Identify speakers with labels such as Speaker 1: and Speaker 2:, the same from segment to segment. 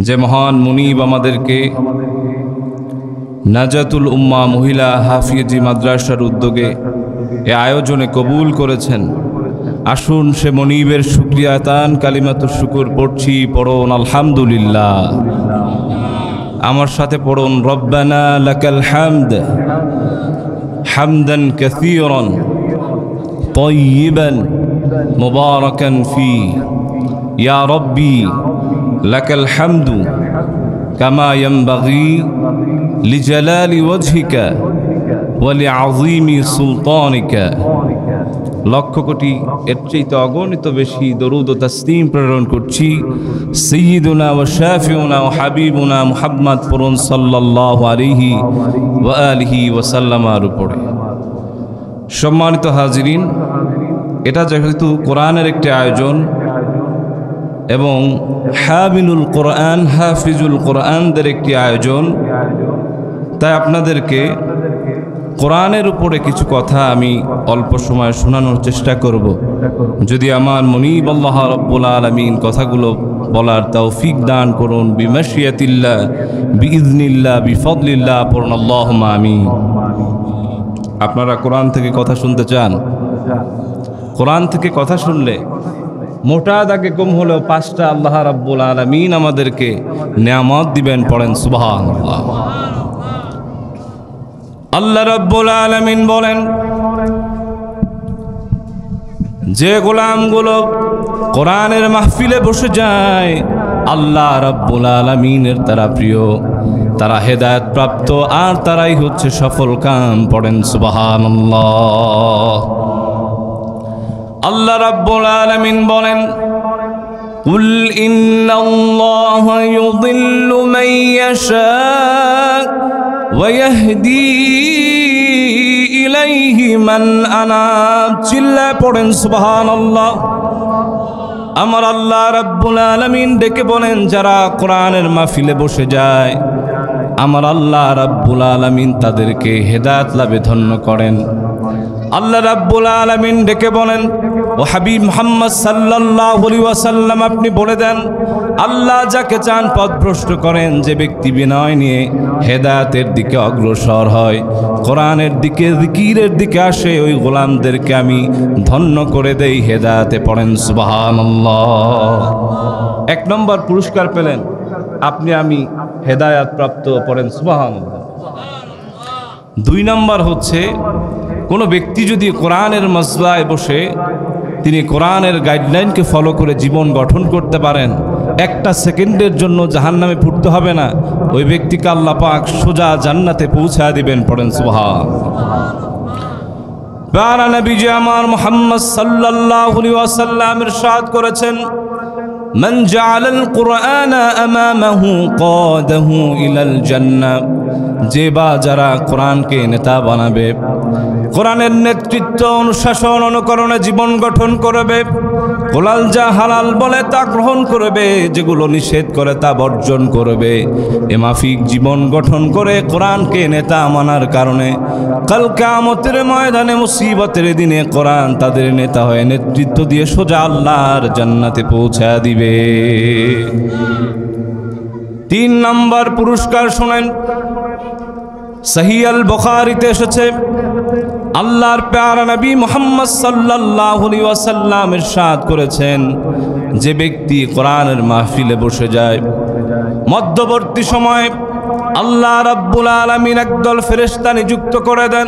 Speaker 1: যে মহান মুনিব আমাদেরকে নাজাতুল উম্মাহ মহিলা হাফিজি মাদ্রাসার উদ্যোগে এ আয়োজনে কবুল করেছেন। আসুন সে মুনিবের শুকরিয়া তান কালিমাতুশ শুকুর পড়ছি। পড়ুন আলহামদুলিল্লাহ। আমার সাথে পড়ুন রব্বানা লাকাল হামদ হামদান কাসীরান তাইয়িবান মুবারাকান ফি ইয়া রব্বি লাকাল হামদু কামা ইয়ানবাগি লিজালালি ওয়াজহিকা ওয়া লিআযীমি সুলতানিকা। লক্ষ কোটি এর চাইতে অগণিত বেশি দরুদ ও তাসলিম প্রেরণ করছি সাইয়্যিদুনা ওয়া শাফিউনা ওয়া হাবিবুনা মুহাম্মদ পড়ুন সাল্লাল্লাহু আলাইহি ওয়া আলিহি ওয়া সাল্লামার উপরে। সম্মানিত হাজিরিন, এটা যেহেতু কোরআনের একটি আয়োজন এবং হামিলুল কোরআন হাফিজুল কোরআনদের একটি আয়োজন, তাই আপনাদেরকে কোরআনের উপরে কিছু কথা আমি অল্প সময় শোনানোর চেষ্টা করব। যদি আমার মুনিব আল্লাহ রাব্বুল আলামিন কথাগুলো বলার তৌফিক দান করুন বিমাশিয়াতিল্লাহ বিইজনিল্লাহ বিফদলিল্লাহ পড়ুন আল্লাহুম্মা আমিন। আপনারা কোরআন থেকে কথা শুনতে চান? কোরআন থেকে কথা শুনলে মোটা দাগে কম হলেও 5টা আল্লাহ রাব্বুল আলামিন আমাদেরকে নিয়ামত দিবেন। পড়েন সুবহানাল্লাহ। আল্লাহ রাব্বুল আলামিন বলেন, যে গোলামগুলো কোরআনের মাহফিলে বসে যায় আল্লাহ রাব্বুল আলামিনের তারা প্রিয়, তারা হেদায়েত প্রাপ্ত, আর তারাই হচ্ছে সফল কাম। পড়েন সুবহানাল্লাহ। আল্লাহ রাব্বুল আলামিন বলেন, কুল ইন্নাল্লাহা ইউযিল্লু মান ইয়াশা ওয়া ইয়াহদি ইলাইহি মান আনাব। চিল্লায় পড়েন সুবহানাল্লাহ। আমার আল্লাহ রাব্বুল আলামিন ডেকে বলেন, যারা কোরআনের মাহফিলে বসে যায় আমার আল্লাহ রাব্বুল আলামিন তাদেরকে হেদায়েত লাভে ধন্য করেন। আল্লাহ রাব্বুল আলামিন ডেকে বলেন, ও হাবিব মুহাম্মদ সাল্লাল্লাহু আলাইহি ওয়াসাল্লাম আপনি বলে দেন, আল্লাহ যাকে চান পথভ্রষ্ট করেন। যে ব্যক্তি বিনয় নিয়ে হেদায়েতের দিকে অগ্রসর হয়, কোরআনের দিকে জিকিরের দিকে আসে, ওই গোলামদেরকে আমি ধন্য করে দেই হেদায়েতে। পড়েন সুবহানাল্লাহ। 1 নম্বর পুরস্কার পেলেন আপনি আমি হেদায়েত প্রাপ্ত। পড়েন সুবহানাল্লাহ। 2 নম্বর হচ্ছে, কোনো ব্যক্তি যদি কোরআনের মজলায় বসে তিনি কোরআনের গাইডলাইনকে ফলো করে জীবন গঠন করতে পারেন, 1টা সেকেন্ডের জন্য জাহান্নামে পড়তে হবে না, ওই ব্যক্তিকে আল্লাহ পাক সোজা জান্নাতে পৌঁছায় দিবেন। পড়েন সুবহানাল্লাহ। প্যারা নবীজি আমার মুহাম্মদ সাল্লাল্লাহু আলাইহি ওয়াসাল্লাম ইরশাদ করেছেন, মান জাআলাল কুরআনা আমামাহু কাদাহু ইলাল জান্নাহ। যে বা যারা কোরআনকে নেতা বানাবে, কোরআনের নেতৃত্ব অনুশাসন অনুকরণে জীবন গঠন করবে, হালাল যা হালাল বলে তা গ্রহণ করবে, যেগুলো নিষেধ করে তা বর্জন করবে, এ মাফিক জীবন গঠন করে কোরআনকে নেতা মানার কারণে কাল কিয়ামতের ময়দানে মুসিবতের দিনে কোরআন তাদের নেতা হয়ে নেতৃত্ব দিয়ে সোজা আল্লাহর জান্নাতে পৌঁছায় দিবে। 3 নম্বর পুরস্কার শুনেন। সহিহ আল বুখারীতে এসেছে, আল্লাহর প্যারা নবী মুহাম্মদ সাল্লাল্লাহু আলাইহি ওয়াসাল্লাম ইরশাদ করেছেন, যে ব্যক্তি কোরআনের মাহফিলে বসে যায় মধ্যবর্তী সময়ে আল্লাহ রাব্বুল আলামিন একদল ফেরেশতা নিযুক্ত করে দেন,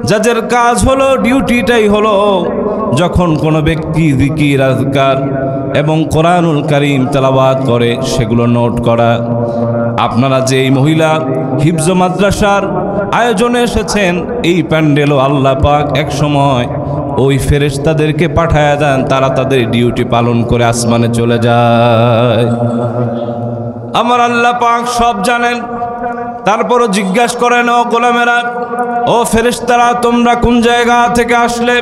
Speaker 1: যাদের কাজ হলো, ডিউটিটাই হলো, যখন কোনো ব্যক্তি জিকির আজকার এবং কোরআনুল কারীম তেলাওয়াত করে সেগুলো নোট করা। আপনারা যে এই মহিলা হিফজ মাদ্রাসার আয়োজনে এসেছেন, এই প্যান্ডেলও আল্লাহ পাক এক সময় ওই ফেরেশতাদেরকে পাঠায় দেন, তারা তাদের ডিউটি পালন করে আসমানে চলে যায়। আমার আল্লাহ পাক সব জানেন, তারপরও জিজ্ঞাসা করেন, ও গোলামেরা, ও ফেরেশতারা, তোমরা কোন জায়গা থেকে আসলে?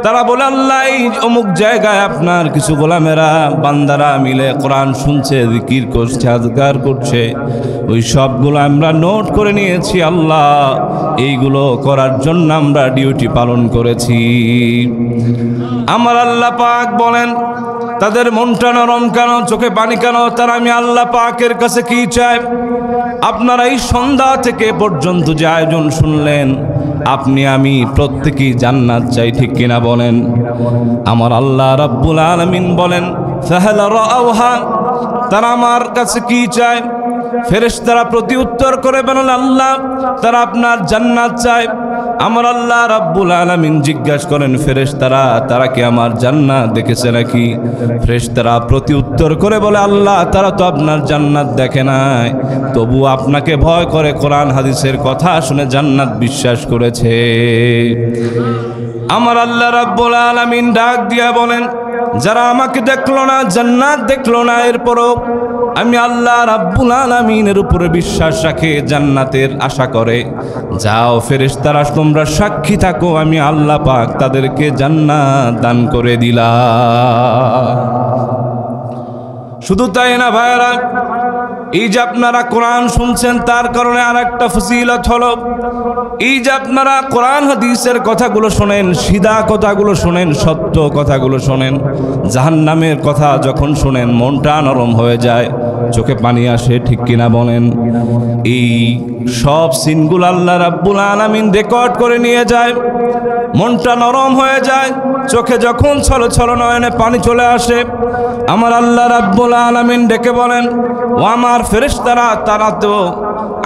Speaker 1: তারা বলে, আল্লাহ এই অমুক জায়গায় আপনার কিছু গোলামেরা বান্দারা মিলে কোরআন শুনছে, জিকির করছে, আজকার করছে, ওই সবগুলো আমরা নোট করে নিয়েছি আল্লাহ, এইগুলো করার জন্য আমরা ডিউটি পালন করেছি। আমার আল্লাহ পাক বলেন, তাদের মনটা নরম কেন, চোখে পানি কেন? তারা আমি আল্লাহ পাকের কাছে কি চায়? আপনারা এই সন্ধ্যা থেকে পর্যন্ত যে আয়োজন শুনলেন, আপনি আমি প্রত্যেকেই জান্নাত চাই, ঠিক কিনা বলেন? আমার আল্লাহ রাব্বুল আলামিন বলেন ফাহাল রাআউহা, তারা আমার কাছে কি চায়? ফেরেশতারা প্রতি উত্তর করে বলেন আল্লাহ তারা আপনার জান্নাত চায়। আমার আল্লাহ রাব্বুল আলামিন জিজ্ঞাসা করেন ফেরেশতারা তারা কি আমার জান্নাত দেখেছে নাকি? ফেরেশতারা প্রতি উত্তর করে বলে আল্লাহ তারা তো আপনার জান্নাত দেখে নাই, তবু আপনাকে ভয় করে কোরআন হাদিসের কথা শুনে জান্নাত বিশ্বাস করেছে। আমার আল্লাহ রাব্বুল আলামিন ডাক দিয়া বলেন যারা আমাকে দেখলো না, জান্নাত দেখলো না, এরপরও আমি আল্লাহ রাব্বুল আলামিনের উপরে বিশ্বাস রাখে, জান্নাতের আশা করে, যাও ফেরেশতারা তোমরা সাক্ষী থাকো আমি আল্লাহ পাক তাদেরকে জান্নাত দান করে দিলাম। শুধু তাই না ভাইরা, এই যে আপনারা কোরআন শুনছেন তার কারণে আর একটা ফজিলত হলো, এই যে আপনারা কোরআন হাদিসের কথাগুলো শোনেন, সিধা কথাগুলো শোনেন, সত্য কথাগুলো শোনেন, জাহান্নামের কথা যখন শোনেন মনটা নরম হয়ে যায়, চোখে পানি আসে, ঠিক কিনা বলেন? এই সব সিনগুলো আল্লাহ রাব্বুল আলামিন রেকর্ড করে নিয়ে যায়, মনটা নরম হয়ে যায়, চোখে যখন ছলো ছলো নয়নে পানি চলে আসে, আমার আল্লাহ রাব্বুল আলামিন ডেকে বলেন ও আমার ফেরেশতারা তারা তো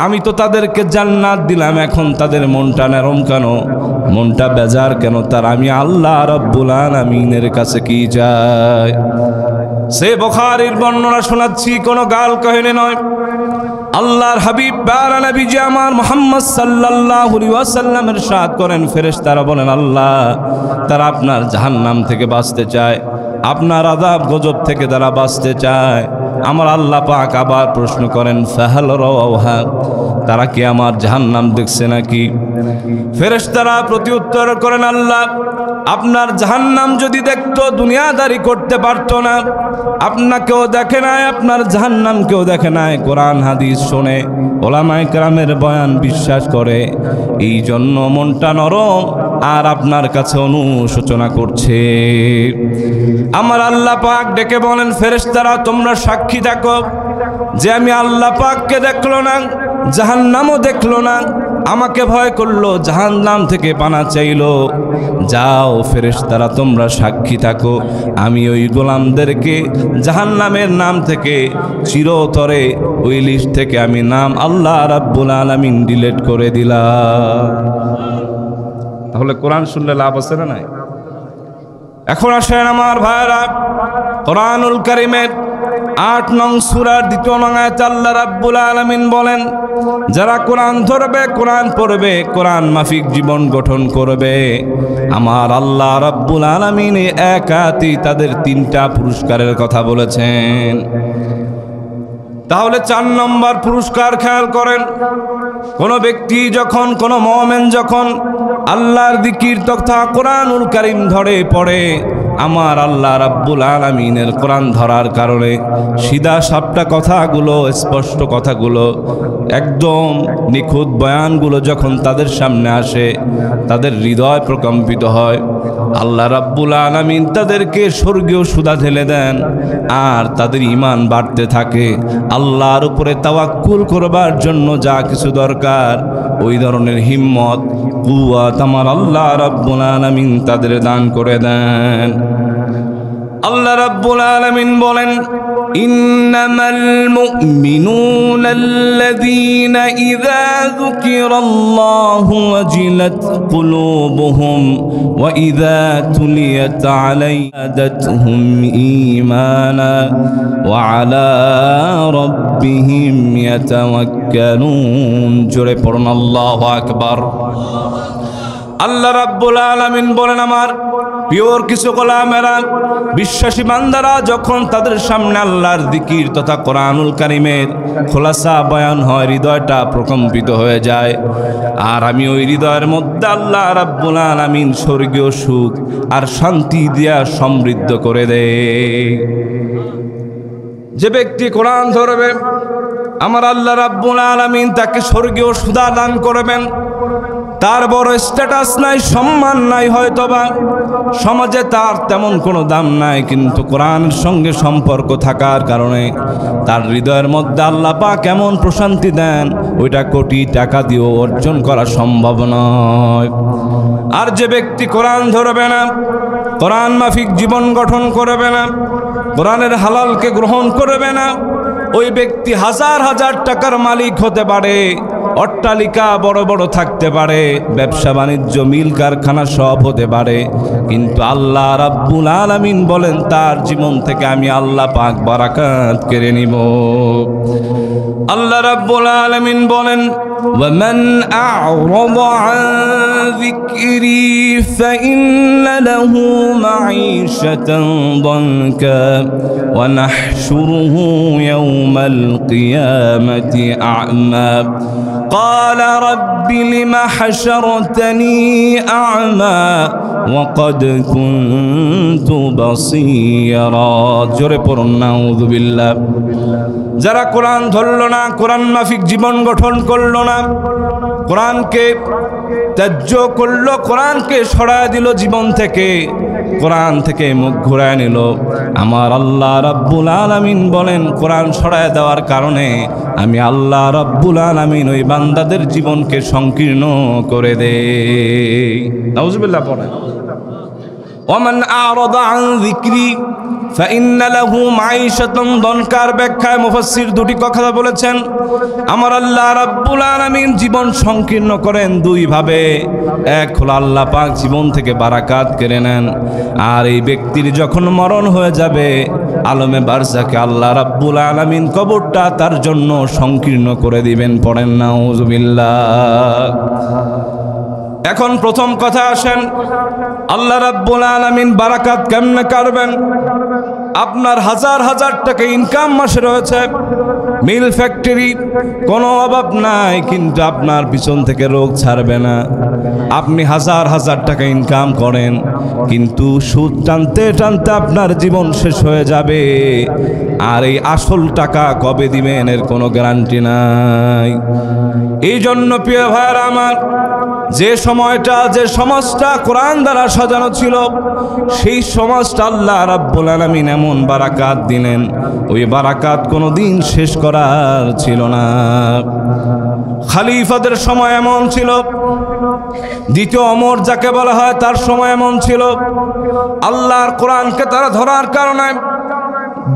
Speaker 1: আমি তো তাদেরকে জান্নাত দিলাম, এখন তাদের মনটা নরম কেন, মনটা বেজার কেন? তার আমি আল্লাহ রাব্বুল আলামিনের কাছে কি চাই? সে বুখারীর বর্ণনা শোনাচ্ছি, কোনো গাল কাহিনী নয়। আল্লাহর হাবিব প্যারা নবীজি আমার মুহাম্মদ সাল্লাল্লাহু আলাইহি ওয়াসাল্লামের ইরশাদ করেন ফেরেশতারা বলেন আল্লাহ তারা আপনার জাহান্নাম থেকে বাঁচতে চায়, আপনার আযাব গজব থেকে তারা বাঁচতে চায়। আমার আল্লাহ পাক আবার প্রশ্ন করেন ফাহাল রাওহা, তারা কি আমার জাহান্নাম দেখছে নাকি? ফেরেশতারা প্রতি উত্তর করেন আল্লাহ আপনার জাহান্নাম যদি দেখতো দুনিয়াদারি করতে পারতো না, আপনাকেও দেখে নাই, আপনার জাহান্নামকেও দেখে নাই, কোরআন হাদিস শোনে, ওলামায়ে কেরামের বয়ান বিশ্বাস করে, এই জন্য মনটা নরম আর আপনার কাছে অনুশোচনা করছে। আমার আল্লাহ পাক ডেকে বলেন ফেরেশতারা তোমরা সাক্ষী থাকো যে আমি আল্লাহ পাককে দেখলো না, জাহান্নামও দেখলো না, আমাকে ভয় করলো, জাহান্নাম থেকে পানা চাইলো, যাও ফেরেশতারা তোমরা সাক্ষী থাকো আমি ওই গোলামদেরকে জাহান্নামের নাম থেকে চিরতরে ওই লিস্ট থেকে আমি নাম আল্লাহ রাব্বুল আলামিন ডিলিট করে দিলাম। তাহলে কোরআন শুনলে লাভ আছে না নাই? এখন আসেন আমার ভাইরা, কোরআনুল কারীমের ৮ নং সূরার ২য় নং আয়াতে আল্লাহ রাব্বুল আলামিন বলেন যারা কোরআন ধরবে, কোরআন পড়বে, কোরআন মাফিক জীবন গঠন করবে, আমার আল্লাহ রাব্বুল আলামিন এক আয়াতেই তাদের ৩টা পুরস্কারের কথা বলেছেন। তাহলে ৪ নম্বর পুরস্কার খেয়াল করেন, কোন ব্যক্তি যখন, কোন মুমিন যখন আল্লাহর জিকির তথা কোরআনুল কারীম ধরে পড়ে, আমার আল্লাহ রাব্বুল আলামিনের কোরআন ধরার কারণে সিধা সাপটা কথাগুলো, স্পষ্ট কথাগুলো, একদম নিখুঁত বয়ানগুলো যখন তাদের সামনে আসে, তাদের হৃদয় প্রকম্পিত হয়, আল্লাহ রাব্বুল আলামিন তাদেরকে স্বর্গীয় সুধা ঢেলে দেন আর তাদের ঈমান বাড়তে থাকে। আল্লাহর উপরে তাওয়াক্কুল করবার জন্য যা কিছু দরকার ওই ধরনের হিম্মত, কুওয়াত আমার আল্লাহ রাব্বুল আলামিন তাদের দান করে দেন। আল্লাহ রাব্বুল আলামিন বলেন ইন্নামাল মুমিনুনা আল্লাযীনা ইযা যুকিরাল্লাহু ওয়াজিলাত কুলুবুহুম ওয়া ইযা তুলিয়াত আলাইহিম যাদাতহুম ঈমানা ওয়া আলা রাব্বিহিম ইয়াতাওয়াক্কালুন। জোরে পড়ুন আল্লাহু আকবার। আল্লাহ রাব্বুল আলামিন বলেন আমার পিওর কিছু গোলামেরা, বিশ্বাসী বান্দারা যখন তাদের সামনে আল্লাহর জিকির তথা কোরআনুল কারীমের খোলাসা বয়ান হয়, হৃদয়টা প্রকম্পিত হয়ে যায়, আর আমি ওই হৃদয়ের মধ্যে আল্লাহ রাব্বুল আলামিন স্বর্গীয় সুখ আর শান্তি দিয়া সমৃদ্ধ করে দেয়। যে ব্যক্তি কোরআন ধরবে, আমার আল্লাহ রাব্বুল আলামিন তাকে স্বর্গীয় সুধা দান করবেন। তার বড় স্ট্যাটাস নাই, সম্মান নাই, হয়তোবা সমাজে তার তেমন কোনো দাম নাই, কিন্তু কোরআনের সঙ্গে সম্পর্ক থাকার কারণে তার হৃদয়ের মধ্যে আল্লাহ পাক কেমন প্রশান্তি দেন, ওইটা কোটি টাকা দিয়েও অর্জন করা সম্ভব নয়। আর যে ব্যক্তি কোরআন ধরবে না, কোরআন মাফিক জীবন গঠন করবে না, কোরআনের হালালকে গ্রহণ করবে না, ওই ব্যক্তি হাজার হাজার টাকার মালিক হতে পারে, অট্টালিকা বড় বড় থাকতে পারে, ব্যবসা বাণিজ্য মিল কারখানা সব হতে পারে, কিন্তু আল্লাহ রাব্বুল আলামিন বলেন তার জীবন থেকে আমি আল্লাহ পাক বারাকাত কেড়ে নিব। আল্লাহ রাব্বুল আলামিন বলেন وَمَنْ أَعْرَضَ عَنْ ذِكْرِي فَإِنَّ لَهُ مَعِيشَةً ضَنكًا وَنَحْشُرُهُ يَوْمَ الْقِيَامَةِ أَعْمَى قَالَ رَبِّ لِمَ حَشَرْتَنِي أَعْمَى وَقَدْ كُنْتُ بَصِيرًا জোরে পড়ুন নাউযু বিল্লাহ। যারা কোরআন ধরল না, কোরআন মাফিক জীবন গঠন করল না, কোরআনকে ত্যায্য করল, কোরআনকে সরায় দিল জীবন থেকে, কোরআন থেকে মুখ ঘুরায় নিল, আমার আল্লাহ রাব্বুল আলামিন বলেন কোরআন সরায় দেওয়ার কারণে আমি আল্লাহ রাব্বুল আলামিন ওই বান্দাদের জীবনকে সংকীর্ণ করে দেই। নাউযুবিল্লাহ পড়েন। ওয়ামান আ'রাদা আন যিকরি ফাইন্না লাহু মাঈশাতান দনকার ব্যাখ্যায় মুফাসসির দুটি কথা বলেছেন। আমার আল্লাহ রাব্বুল আলামিন জীবন সংকীর্ণ করেন দুই ভাবে। এক হলো আল্লাহ পাক জীবন থেকে বারাকাত কেড়ে নেন, আর এই ব্যক্তির যখন মরণ হয়ে যাবে আলমে বারজাকে আল্লাহ রাব্বুল আলামিন কবরটা তার জন্য সংকীর্ণ করে দিবেন। পড়েন নাউযুবিল্লাহ। এখন প্রথম কথা আসেন, আল্লাহ রাব্বুল আলামিন বারাকাত কেমনে করবেন? আপনার হাজার হাজার টাকা ইনকাম মাসে রয়েছে, মিল ফ্যাক্টরি, কোনো অভাব নাই, কিন্তু আপনার পিছন থেকে রোগ ছাড়বে না। আপনি হাজার হাজার টাকা ইনকাম করেন, কিন্তু সুদ টানতে টানতে আপনার জীবন শেষ হয়ে যাবে, আর এই আসল টাকা কবে দিবেন এর কোনো গ্যারান্টি নাই। এই জন্য প্রিয় ভাইরা আমার, যে সময়টা, যে সমাজটা কোরআন দ্বারা সাজানো ছিল, সেই সমাজটা আল্লাহ রাব্বুল আলামিন এমন বারাকাত দিলেন, ওই বারাকাত কোনোদিন শেষ করার ছিল না। খলিফাদের সময় এমন ছিল, দ্বিতীয় ওমর যাকে বলা হয় তার সময় এমন ছিল। আল্লাহর কোরআনকে তারা ধরার কারণে,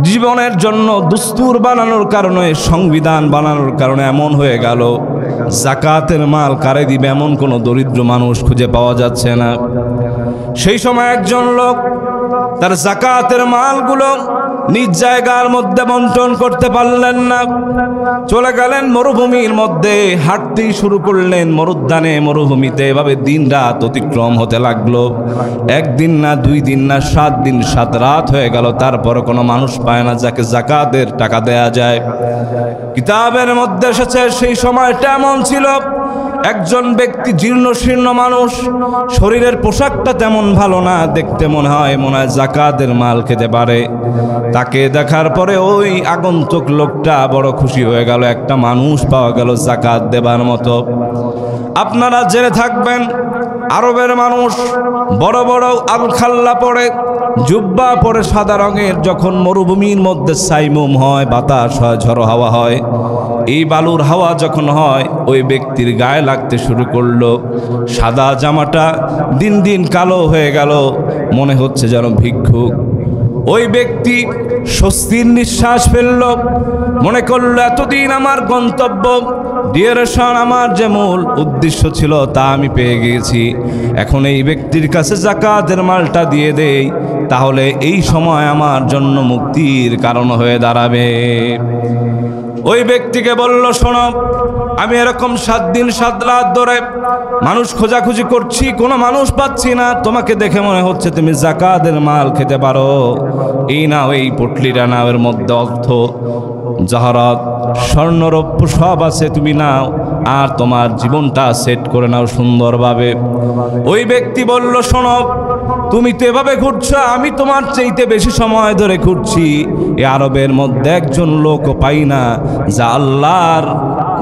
Speaker 1: জীবনের জন্য দুস্তুর বানানোর কারণে, সংবিধান বানানোর কারণে এমন হয়ে গেল যাকাতের মাল কারে দিবে এমন কোনো দরিদ্র মানুষ খুঁজে পাওয়া যাচ্ছে না। সেই সময় একজন লোক তার যাকাতের মালগুলো নিজ জায়গার মধ্যে বন্টন করতে পারলেন না, চলে গেলেন মরুভূমির মধ্যে, হাঁটতেই শুরু করলেন মরুদ্যানে, মরুভূমিতে। এভাবে দিন রাত অতিক্রম হতে লাগলো। একদিন না, 2 দিন না, 7 দিন 7 রাত হয়ে গেল, তারপরও কোনো মানুষ পায় না যাকে যাকাতের টাকা দেয়া যায়। কিতাবের মধ্যে এসেছে সেই সময়টা এমন ছিল, একজন ব্যক্তি জীর্ণ শীর্ণ মানুষ, শরীরের পোশাকটা তেমন ভালো না, দেখতে মনে হয় যাকাতের মাল খেতে পারে। তাকে দেখার পরে ওই আগন্তুক লোকটা বড় খুশি হয়ে গেল, একটা মানুষ পাওয়া গেল যাকাত দেবার মতো। আপনারা জেনে থাকবেন, আরবের মানুষ বড় বড় আলখাল্লা পরে, জুব্বা পরে সাদা রঙের, যখন মরুভূমির মধ্যে সাইমুম হয়, বাতাস হয়, ঝড়ো হাওয়া হয়, এই বালুর হাওয়া যখন হয় ওই ব্যক্তির গায়ে লাগতে শুরু করলো। সাদা জামাটা দিন দিন কালো হয়ে গেল, মনে হচ্ছে যেন ভিক্ষুক। ওই ব্যক্তি স্বস্তির নিঃশ্বাস ফেলল, মনে করলো এতদিন আমার গন্তব্য, ডিরেকশন, আমার যে মূল উদ্দেশ্য ছিল তা আমি পেয়ে গিয়েছি। এখন এই ব্যক্তির কাছে যাকাতের মালটা দিয়ে দেই, তাহলে এই সময় আমার জন্য মুক্তির কারণ হয়ে দাঁড়াবে। ওই ব্যক্তিকে বলল, শোনো, আমি এরকম 7 দিন 7 রাত ধরে মানুষ খোঁজাখুঁজি করছি, কোনো মানুষ পাচ্ছি না, তোমাকে দেখে মনে হচ্ছে তুমি যাকাতের মাল খেতে পারো, এই নাও, এই পটলিটা নাও, এর মধ্যে অর্থ জহরত স্বর্ণরৌপ্য সব আছে, তুমি নাও, আর তোমার জীবনটা সেট করে নাও সুন্দরভাবে। ওই ব্যক্তি বলল, শোনো, তুমি তো এভাবে ঘুরছো, আমি তোমার চাইতে বেশি সময় ধরে ঘুরছি, এ আরবের মধ্যে একজন লোকও পাই না যা আল্লাহর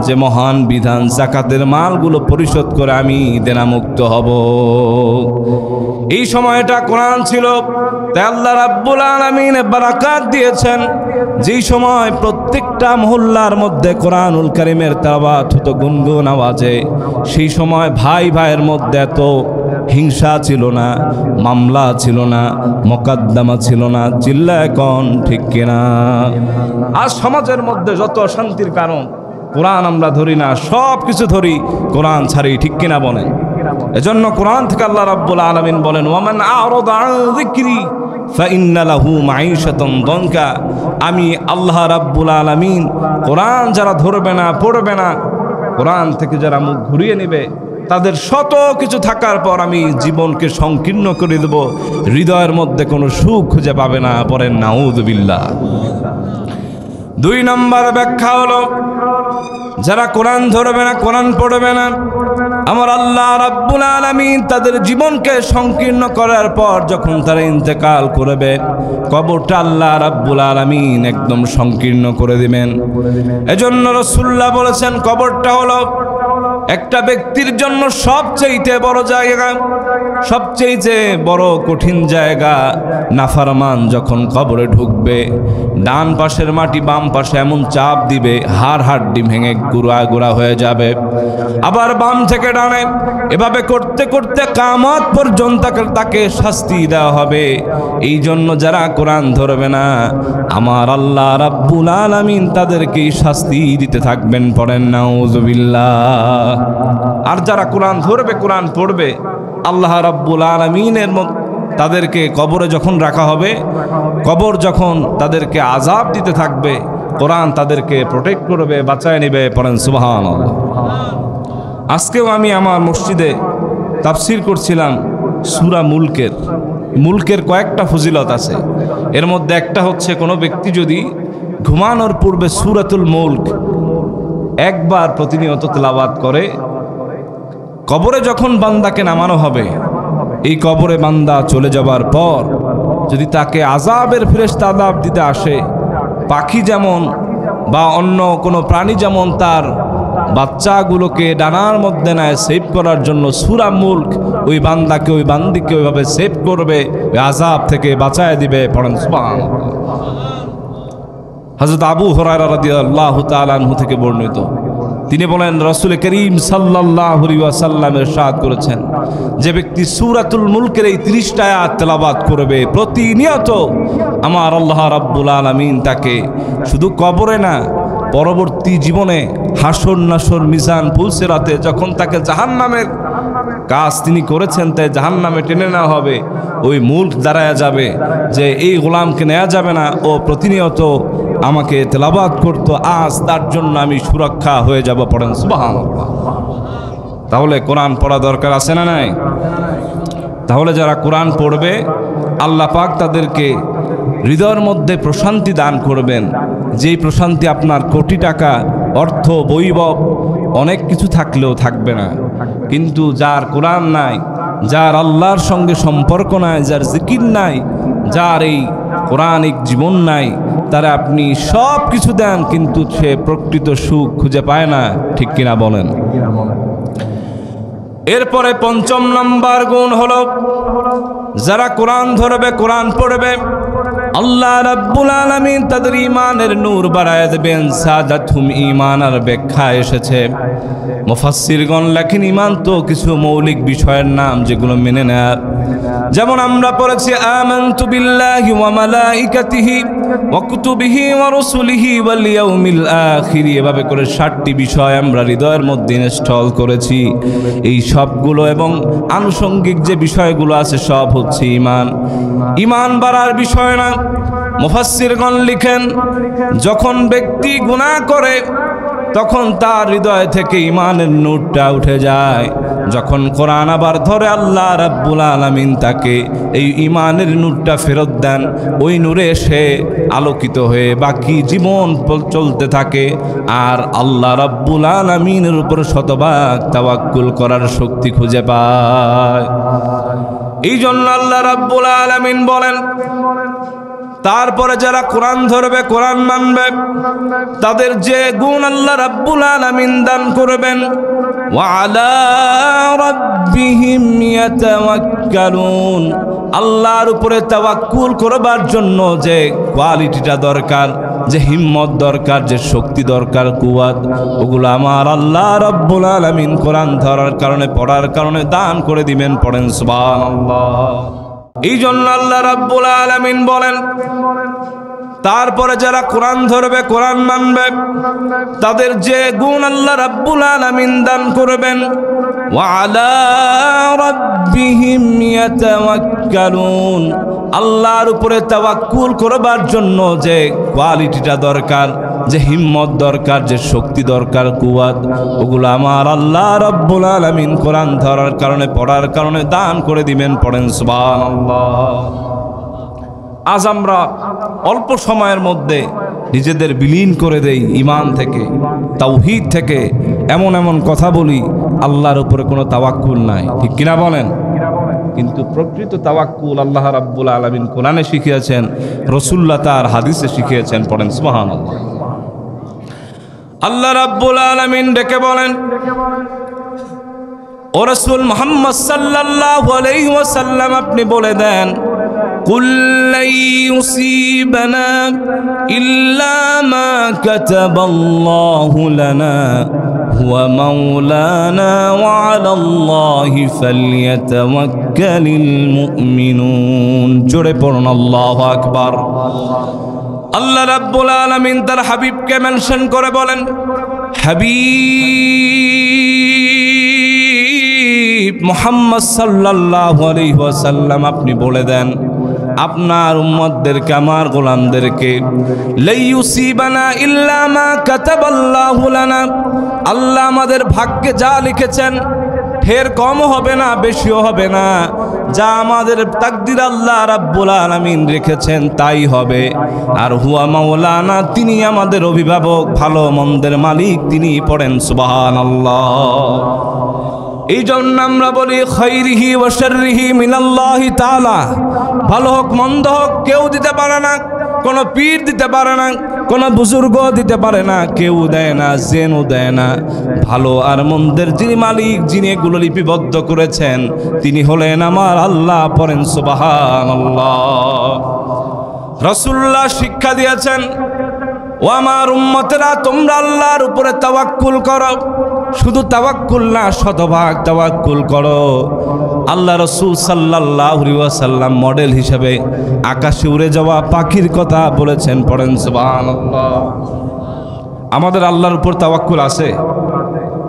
Speaker 1: যে মহান বিধান, যাকাতের মালগুলো পরিশোধ করে আমি দেনামুক্ত হব। এই সময়টা কোরআন ছিল, তাই আল্লাহ রাব্বুল আলামিন বারাকাত দিয়েছেন। যেই সময় প্রত্যেকটা মহল্লার মধ্যে কোরআনুল কারীমের তেলাওয়াত হতো গুনগুন আওয়াজে, সেই সময় ভাই ভাইয়ের মধ্যে এত হিংসা ছিল না, মামলা ছিল না, মোকদ্দমা ছিল না। চিল্লায় কোন ঠিক কিনা? আজ সমাজের মধ্যে যত অশান্তির কারণ, কোরআন আমরা ধরি না, সব কিছু ধরি, কোরআন ছাড়ি, ঠিক কিনা বলেন? এজন্য কোরআন থেকে আল্লাহ রাব্বুল আলামিন বলেন, ওয়ামান আ'রাদা আন যিকরি ফাইন্না লাহু মাঈশাতান দানকা। আমি আল্লাহ রাব্বুল আলামিন কোরআন যারা ধরবে না, পড়বে না, কোরআন থেকে যারা মুখ ঘুরিয়ে নেবে, তাদের শত কিছু থাকার পর আমি জীবনকে সংকীর্ণ করে দেব, হৃদয়ের মধ্যে কোনো সুখ খুঁজে পাবে না। পড়েন নাউযুবিল্লাহ। 2 নম্বর ব্যাখ্যা হলো, যারা কোরআন ধরবে না, কোরআন পড়বে না, আমার আল্লাহ রাব্বুল আলামিন তাদের জীবনকে সংকীর্ণ করার পর যখন তারা ইন্তেকাল করবে, কবরটা আল্লাহ রাব্বুল আলামিন একদম সংকীর্ণ করে দিবেন। এজন্য রাসূলুল্লাহ বলেছেন, কবরটা হলো একটা ব্যক্তির জন্য সবচেয়ে বড় জায়গা, সবচেয়ে বড় কঠিন জায়গা। নাফরমান যখন কবরে ঢুকবে, ডান পাশের মাটি বাম পাশে এমন চাপ দিবে, হাড় হাড্ডি ভেঙে গুঁড়া গুঁড়া হয়ে যাবে। আবার বাম থেকে ডানে, এভাবে করতে করতে কিয়ামত পর্যন্ত তাকে শাস্তি দেওয়া হবে। এই জন্য যারা কোরআন ধরবে না, আমার আল্লাহ রাব্বুল আলামিন তাদেরকে শাস্তি দিতে থাকবেন। পড়েন নাউযুবিল্লাহ। আর যারা কোরআন ধরবে, কোরআন পড়বে, আল্লাহ রাব্বুল আলামিনের তাদেরকে কবরে যখন রাখা হবে, কবর যখন তাদেরকে আযাব দিতে থাকবে, কোরআন তাদেরকে প্রোটেক্ট করবে, বাঁচায় নেবে। পড়েন সুবহানাল্লাহ। আজকেও আমি আমার মসজিদে তাফসীর করছিলাম সূরা মুলকের কয়েকটা ফজিলত আছে। এর মধ্যে একটা হচ্ছে, কোনো ব্যক্তি যদি ঘুমানোর পূর্বে সূরাতুল মুলক একবার প্রতিনিয়ত তেলাওয়াত করে, কবরে যখন বান্দাকে নামানো হবে, এই কবরে বান্দা চলে যাবার পর যদি তাকে আযাবের ফেরেশতা আযাব দিতে আসে, পাখি যেমন বা অন্য কোনো প্রাণী যেমন তার বাচ্চাগুলোকে ডানার মধ্যে নেয় সেভ করার জন্য, সূরা মুলক ওই বান্দাকে, ওই বান্দিকে ওইভাবে সেভ করবে, ওই আযাব থেকে বাঁচায় দিবে। পড়েন সুবহানাল্লাহ। হযরত আবু হুরায়রা রাদিয়াল্লাহু তাআলা আনহু থেকে বর্ণিত, তিনি বলেন, রাসূল করিম সাল্লাল্লাহু আলাইহি ওয়াসাল্লাম ইরশাদ করেছেন, যে ব্যক্তি সূরাতুল মুলকের এই 30টা আয়াত তেলাওয়াত করবে প্রতিনিয়ত, আমার আল্লাহ রাব্বুল আলামিন তাকে শুধু কবরে না, পরবর্তী জীবনে হাসর নাসর মিজান পুলসিরাতে যখন তাকে জাহান্নামের কাজ তিনি করেছেন তাই জাহান্নামে টেনে নেওয়া হবে, ওই মুলক দাঁড়ায়া যাবে যে এই গোলামকে নেওয়া যাবে না, ও প্রতিনিয়ত আমাকে তেলাওয়াত করতো, আজ তার জন্য আমি সুরক্ষা হয়ে যাব। পড়েন সুবহানাল্লাহ। তাহলে কোরআন পড়া দরকার আছে না নাই? তাহলে যারা কোরআন পড়বে, আল্লাহ পাক তাদেরকে হৃদয়ের মধ্যে প্রশান্তি দান করবেন, যেই প্রশান্তি আপনার কোটি টাকা, অর্থ, বৈভব, অনেক কিছু থাকলেও থাকবে না। কিন্তু যার কোরআন নাই, যার আল্লাহর সঙ্গে সম্পর্ক নাই, যার জিকির নাই, যার এই কোরআনিক জীবন নাই, তারা আপনি সব কিছু দেন কিন্তু সে প্রকৃত সুখ খুঁজে পায় না। ঠিক কিনা বলেন? এরপরে 5ম নম্বর গুণ হলো, যারা কোরআন ধরবে, কোরআন পড়বে, আল্লাহ রাব্বুল আলামিন তাদের ঈমানের নূর বাড়ায় দেবেন। সাদাতুম ঈমানের ব্যাখ্যা এসেছে, মুফাসসিরগণ লেখেন, ঈমান তো কিছু মৌলিক বিষয়ের নাম যেগুলো মেনে নেয়। যেমন আমরা পড়েছি, আমানতু বিল্লাহি ওয়া মালাইকাতিহি ওয়া কুতুবিহি ওয়া রাসূলিহি ওয়াল ইয়াউমিল আখির, এভাবে করে 7টি বিষয় আমরা হৃদয়ের মধ্যে ইনস্টল করেছি। এই সবগুলো এবং আনুষঙ্গিক যে বিষয়গুলো আছে সব হচ্ছে ঈমান। ঈমান বাড়ার বিষয় না। মুফাসসিরগণ লিখেন, যখন ব্যক্তি গুনাহ করে তখন তার হৃদয় থেকে ঈমানের নূরটা উঠে যায়। যখন কোরআন আবার ধরে, আল্লাহ রাব্বুল আলামিন তাকে এই ঈমানের নূরটা ফেরত দেন। ওই নূরে সে আলোকিত হয়ে বাকি জীবন চলতে থাকে, আর আল্লাহ রাব্বুল আলামিনের উপর শতভাগ তাওয়াক্কুল করার শক্তি খুঁজে পায়। এই জন্য আল্লাহ রাব্বুল আলামিন বলেন, তারপরে যারা কোরআন ধরবে, কোরআন মানবে, তাদের যে গুণ আল্লাহ রাব্বুল আলামিন দান করবেন। ওয়া আলা রাব্বিহিম ইয়াতাওয়াক্কালুন, আল্লাহর উপরে তাওয়াক্কুল করবার জন্য যে কোয়ালিটিটা দরকার, যে হিম্মত দরকার, যে শক্তি দরকার, কুওয়াত, ওগুলো আমার আল্লাহ রাব্বুল আলামিন কোরআন ধরার কারণে, পড়ার কারণে দান করে দিবেন। পড়েন সুবহানাল্লাহ। এই জন্য আল্লাহ রাব্বুল আলামিন বলেন, তারপরে যারা কোরআন ধরবে, কোরআন মানবে, তাদের যে গুণ আল্লাহ রাব্বুল আলামিন দান করবেন। ওয়া আলা রাব্বিহিম ইয়াতাওয়াক্কালুন, আল্লাহর উপরে তাওয়াক্কুল করবার জন্য যে কোয়ালিটিটা দরকার, যে হিম্মত দরকার, যে শক্তি দরকার, কুওয়াত, ওগুলো আমার আল্লাহ রাব্বুল আলামিন কোরআন ধরার কারণে, পড়ার কারণে দান করে দিবেন। পড়েন সুবহানাল্লাহ। আজ আমরা অল্প সময়ের মধ্যে নিজেদের বিলীন করে দেই ঈমান থেকে, তাওহীদ থেকে, এমন এমন কথা বলি আল্লাহর উপরে কোনো তাওয়াক্কুল নাই, ঠিক কিনা বলেন? কিন্তু প্রকৃত তাওয়াক্কুল আল্লাহ রাব্বুল আলামিন কোরআনে শিখিয়েছেন, রাসূলুল্লাহ তার হাদিসে শিখিয়েছেন। পড়েন সুবহানাল্লাহ। আল্লাহ রাব্বুল আলামিন ডেকে বলেন, ও রাসূল মুহাম্মদ সাল্লাল্লাহু আলাইহি ওয়াসাল্লাম, আপনি বলে দেন, কুল লা ইউসিবানা ইল্লা মা কাতাবাল্লাহু লানা হুয়া মাওলানা ওয়া আলাল্লাহি ফালইয়াতাওয়াক্কালিল মুমিনুন। জোরে পড়ুন আল্লাহু আকবার। আল্লাহ রাব্বুল আলামিন তার হাবিবকে মেনশন করে বলেন, হাবিব মুহাম্মদ সাল্লাল্লাহু আলাইহি ওয়াসাল্লাম, আপনি বলে দেন আপনার উম্মতদেরকে, আমার গোলামদেরকে, লা ইউসিবানা ইল্লা মা কাতাবাল্লাহু লানা, আল্লাহ আমাদের ভাগ্যে যা লিখেছেন, ফের কমও হবে না, বেশিও হবে না, যা আমাদের তাকদির আল্লাহ রাব্বুল আলামিন রেখেছেন তাই হবে। আর হুয়া মাওলানা, তিনি আমাদের অভিভাবক, ভালো মন্দের মালিক তিনি। পড়েন সুবহানাল্লাহ। এই জন্য আমরা বলি, খাইরিহি ওয়া শাররিহি মিনাল্লাহি তাআলা, ভালো হোক মন্দ হোক কেউ দিতে পারে না, কোনো পীর দিতে পারে না, কোনো বুজুর্গ দিতে পারে না, কেউ দেয় না, জেনও দেয় না। ভালো আর মন্দের যিনি মালিক, যিনি এগুলো লিপিবদ্ধ করেছেন, তিনি হলেন আমার আল্লাহ। পড়েন সুবহানাল্লাহ। রাসূলুল্লাহ শিক্ষা দিয়েছেন, ও আমার উম্মতেরা, তোমরা আল্লাহর উপরে তাওয়াক্কুল করো। শুধু তাওয়াক্কুল না, শতভাগ তাওয়াক্কুল করো। আল্লাহ রাসূল সাল্লাল্লাহু আলাইহি ওয়াসাল্লাম মডেল হিসেবে আকাশে উড়ে যাওয়া পাখির কথা বলেছেন। পড়েন সুবহানাল্লাহ। আমাদের আল্লাহর উপর তাওয়াক্কুল আছে?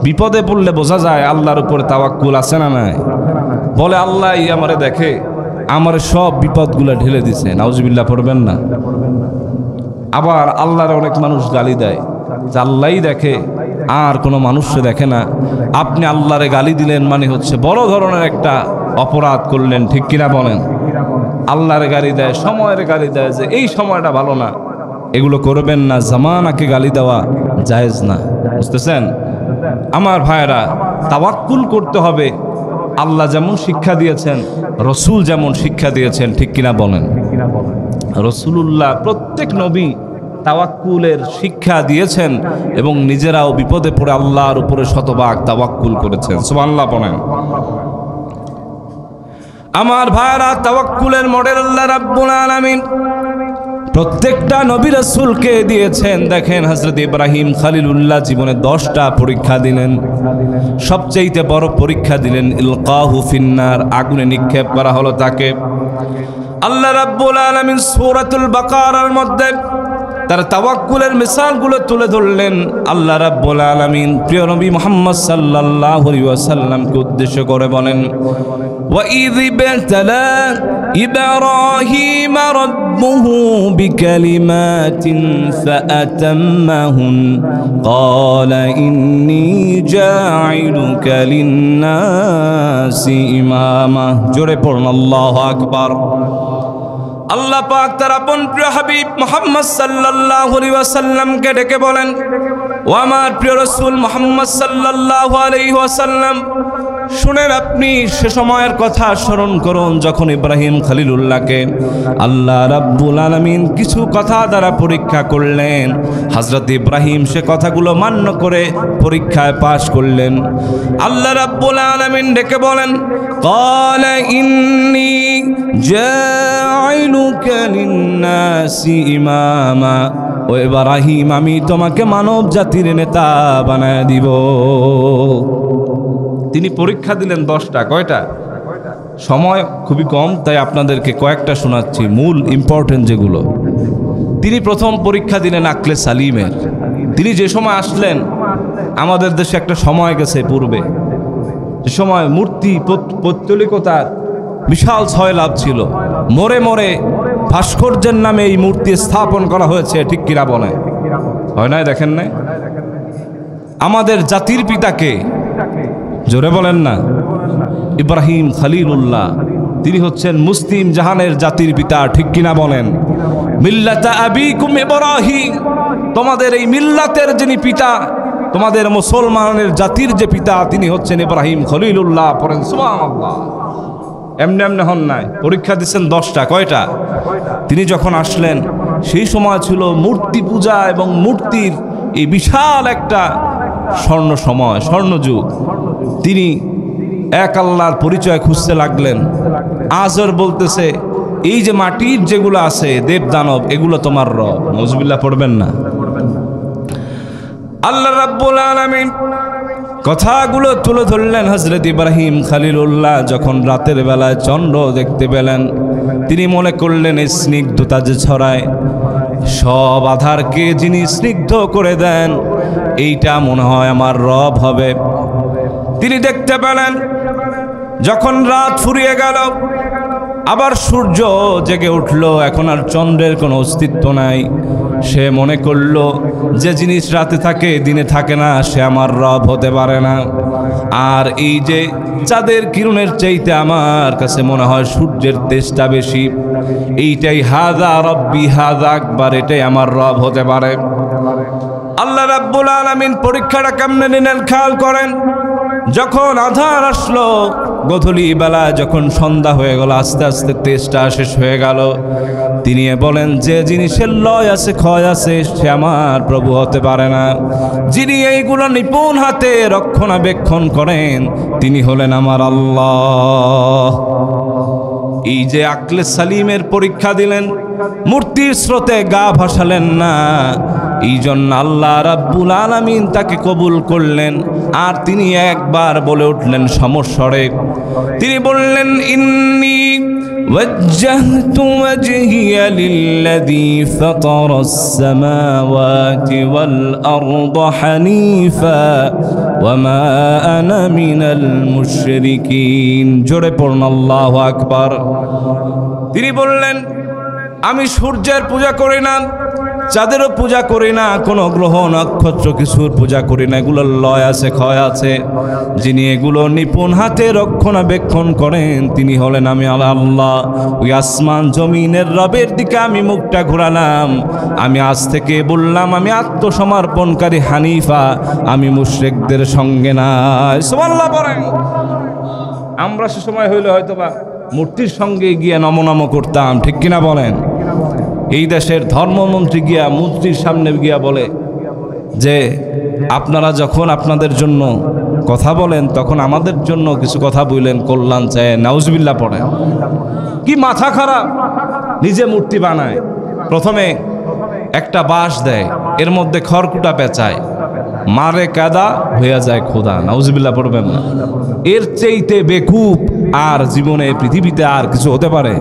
Speaker 1: বিপদে পড়লে বোঝা যায় আল্লাহর উপর তাওয়াক্কুল আছে না নাই? বলে আল্লাহই আমারে দেখে, আমার সব বিপদগুলো ঢেলে দিছে। নাউজুবিল্লাহ পড়বেন না? আবার আল্লাহর অনেক মানুষ গালি দেয় যে আল্লাহই দেখে, আর কোনো মানুষে দেখে না। আপনি আল্লাহরে গালি দিলেন মানে হচ্ছে বড় ধরনের একটা অপরাধ করলেন, ঠিক কিনা বলেন? আল্লাহরে গালি দেয়, সময়ের গালি দেয় যে এই সময়টা ভালো না, এগুলো করবেন না। জামানাকে গালি দেওয়া জায়েজ না, বুঝতেছেন? আমার ভাইরা, তাওয়াক্কুল করতে হবে। আল্লাহ যেমন শিক্ষা দিয়েছেন, রসুল যেমন শিক্ষা দিয়েছেন, ঠিক কিনা বলেন? রসুলুল্লাহ প্রত্যেক নবী তাওয়াক্কুলের শিক্ষা দিয়েছেন এবং নিজেরাও বিপদে পড়ে আল্লাহর উপরে শতভাগ তাওয়াক্কুল করেছেন। সুবহানাল্লাহ বলেন। আমার ভাইরা, তাওয়াক্কুলের মডেল আল্লাহ রাব্বুল আলামিন প্রত্যেকটা নবী রাসূলকে দিয়েছেন। দেখেন, হযরত ইব্রাহিম খলিলুল্লাহ জীবনে 10টা পরীক্ষা দিলেন। সবচেয়ে বড় পরীক্ষা দিলেন ইলকাহু ফিন্নার, আগুনে নিক্ষেপ করা হলো তাকে। আল্লাহ রাব্বুল আলামিন সূরাতুল বাকারার মধ্যে তার তাওয়াক্কুলের মিসালগুলো তুলে ধরলেন। আল্লাহ রাব্বুল আলামিন প্রিয় নবী মুহাম্মদ সাল্লাল্লাহু আলাইহি ওয়াসাল্লামকে উদ্দেশ্য করে বলেন, ওয়া ইয ইবতালা ইব্রাহিম রাব্বুহু বিকালিমাতিন ফাআতাম্মাহুন ক্বালা ইন্নী জাঈলুকা লিন-নাসি ইমামা। জোরে পড়ুন আল্লাহু আকবার। আল্লাহ পাক তার আপন প্রিয় হাবিব মুহাম্মদ সাল্লাল্লাহু আলাইহি ওয়াসাল্লামকে ডেকে বলেন, ও আমার প্রিয় রাসূল মুহাম্মদ সাল্লাল্লাহু আলাইহি ওয়াসাল্লাম, শুনেন আপনি সে সময়ের কথা স্মরণ করুন যখন ইব্রাহিম খলিলুল্লাহকে আল্লাহ রাব্বুল আলামিন কিছু কথা দ্বারা পরীক্ষা করলেন। হযরত ইব্রাহিম সে কথাগুলো মান্য করে পরীক্ষায় পাশ করলেন। আল্লাহ রাব্বুল আলামিন ডেকে বলেন, ক্বালা ইন্নী জাইলুকা লিন-নাসি ইমামা, ও ইব্রাহিম আমি তোমাকে মানব জাতির নেতা বানায় দিব। তিনি পরীক্ষা দিলেন 10টা। কয়টা? সময় খুবই কম, তাই আপনাদেরকে কয়েকটা শোনাচ্ছি, মূল ইম্পর্টেন্ট যেগুলো। তিনি প্রথম পরীক্ষা দিলেন আকলে সালিমের। তিনি যে সময় আসলেন, আমাদের দেশে একটা সময় গেছে পূর্বে, যে সময় মূর্তি পৌত্তলিকতার বিশাল ছয়লাভ ছিল। মোড়ে মোড়ে ভাস্কর্যের নামে এই মূর্তি স্থাপন করা হয়েছে, ঠিক কিনা বলে? হয় নাই? দেখেন নাই? আমাদের জাতির পিতাকে, জোরে বলেন না, ইব্রাহিম খলিলুল্লাহ, তিনি হচ্ছেন মুসলিম জাহানের জাতির পিতা, ঠিক কিনা বলেন? মিল্লাতা আবিকুম ইব্রাহিম, তোমাদের এই মিল্লাতের যিনি পিতা, তোমাদের মুসলমানের জাতির যে পিতা, তিনি হচ্ছেন ইব্রাহিম খলিলুল্লাহ। পড়েন সুবহানাল্লাহ। এমনি এমনি হন নাই, পরীক্ষা দিচ্ছেন 10টা। কয়টা? তিনি যখন আসলেন সেই সময় ছিল মূর্তি পূজা এবং মূর্তির এই বিশাল একটা স্বর্ণ সময়, স্বর্ণযুগ। তিনি এক আল্লাহর পরিচয় খুঁজতে লাগলেন। আজর বলতেছে, এই যে মাটির যেগুলো আছে দেব দানব, এগুলো তোমার রব। নাউজুবিল্লাহ পড়বেন না। আল্লাহ রাব্বুল আলামিন কথাগুলো তুলে ধরলেন। হযরত ইব্রাহিম খলিলুল্লাহ যখন রাতের বেলায় চন্দ্র দেখতে পেলেন, তিনি মনে করলেন এই স্নিগ্ধতা যে ছড়ায়, সব আধারকে যিনি স্নিগ্ধ করে দেন, এইটা মনে হয় আমার রব হবে। তিনি দেখতে পেলেন যখন রাত ফুরিয়ে গেল, আবার সূর্য জেগে উঠল, এখন আর চন্দ্রের কোনো অস্তিত্ব নাই। সে মনে করল যে জিনিস রাতে থাকে দিনে থাকে না, সে আমার রব হতে পারে না। আর এই যে চাঁদের কিরণের চাইতে আমার কাছে মনে হয় সূর্যের তেজটা বেশি, এইটাই হাযা রব্বি হাযা আকবার, এটাই আমার রব হতে পারে। আল্লাহ রাব্বুল আলামিন পরীক্ষাটা কেমনে নিলেন খেয়াল করেন। যখন আধার আসলো, গধূলি বেলা যখন সন্ধ্যা হয়ে গেল, আস্তে আস্তে তেজটা শেষ হয়ে গেল, তিনি বলেন যে জিনিসের লয় আছে ক্ষয় আছে, সে আমার প্রভু হতে পারে না। যিনি এইগুলো নিপুণ হাতে রক্ষণাবেক্ষণ করেন, তিনি হলেন আমার আল্লাহ। এই যে আকলে সালিমের পরীক্ষা দিলেন, মূর্তির স্রোতে গা ভাসালেন না, এই জন্য আল্লাহ রাব্বুল আলামিন তাকে কবুল করলেন। আর তিনি একবার বলে উঠলেন সমস্বরে, তিনি বললেন, ইন্নী ওয়াজ্জাহতু ওয়াজহিয়া লিল্লাযী ফাতারাস সামাওয়াতি ওয়াল আরদা হানিফা ওয়া মা আনা মিনাল মুশরিকিন। জোরে পড়ুন আল্লাহু আকবার। তিনি বললেন, আমি সূর্যের পূজা করি না, চাঁদেরও পূজা করি না, কোনো গ্রহ নক্ষত্র কিছুর পূজা করি না, এগুলোর লয় আছে ক্ষয় আছে। যিনি এগুলো নিপুণ হাতে রক্ষণাবেক্ষণ করেন, তিনি হলেন আমি আল্লাহ। ওই আসমান জমিনের রবের দিকে আমি মুখটা ঘোরালাম। আমি আজ থেকে বললাম, আমি আত্মসমর্পণকারী হানিফা, আমি মুশরিকদের সঙ্গে নাই। সুবহানাল্লাহ পড়েন। আমরা সে সময় হইলে হয়তোবা মূর্তির সঙ্গে গিয়ে নমনম করতাম, ঠিক কিনা বলেন? এই দেশের ধর্মমন্ত্রী গিয়া মূর্তির সামনে গিয়া বলে যে আপনারা যখন আপনাদের জন্য কথা বলেন, তখন আমাদের জন্য কিছু কথা বললেন, কল্যাণ চায়। নাউজুবিল্লাহ পড়েন। কি মাথা খারাপ! নিজে মূর্তি বানায়, প্রথমে একটা বাঁশ দেয়, এর মধ্যে খড়কুটা পেঁচায়, মারে কাদা হয়ে যায় খোদা। নাউজুবিল্লাহ পড়বেন না। এর চাইতে বেকুব আর জীবনে পৃথিবীতে আর কিছু হতে পারে?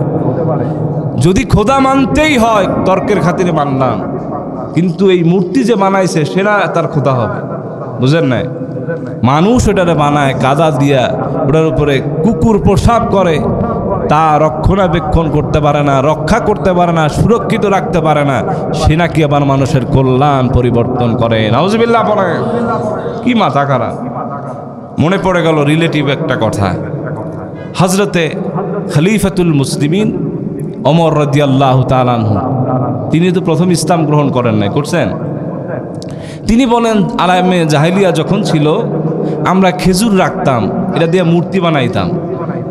Speaker 1: যদি খোদা মানতেই হয় তর্কের খাতিরে মানলাম, কিন্তু এই মূর্তি যে বানাইছে সেটা তার খোদা হবে, বুঝেন নাই? মানুষ ওটারে বানায় কাদা দিয়া, ওটার উপরে কুকুর প্রসাব করে, তা রক্ষণাবেক্ষণ করতে পারে না, রক্ষা করতে পারে না, সুরক্ষিত রাখতে পারে না, সে নাকি আবার মানুষের কল্যাণ পরিবর্তন করে। নাউজুবিল্লাহ পড়ে। কি মাথা খারাপ! মনে পড়ে গেল রিলেটিভ একটা কথা। হজরতে খলিফাতুল মুসলিমিন ওমর রাদিয়াল্লাহু তাআলা আনহু, তিনি তো প্রথম ইসলাম গ্রহণ করেন নাই, করছেন? তিনি বলেন আলামে জাহেলিয়া যখন ছিল, আমরা খেজুর রাখতাম, এটা দিয়ে মূর্তি বানাইতাম।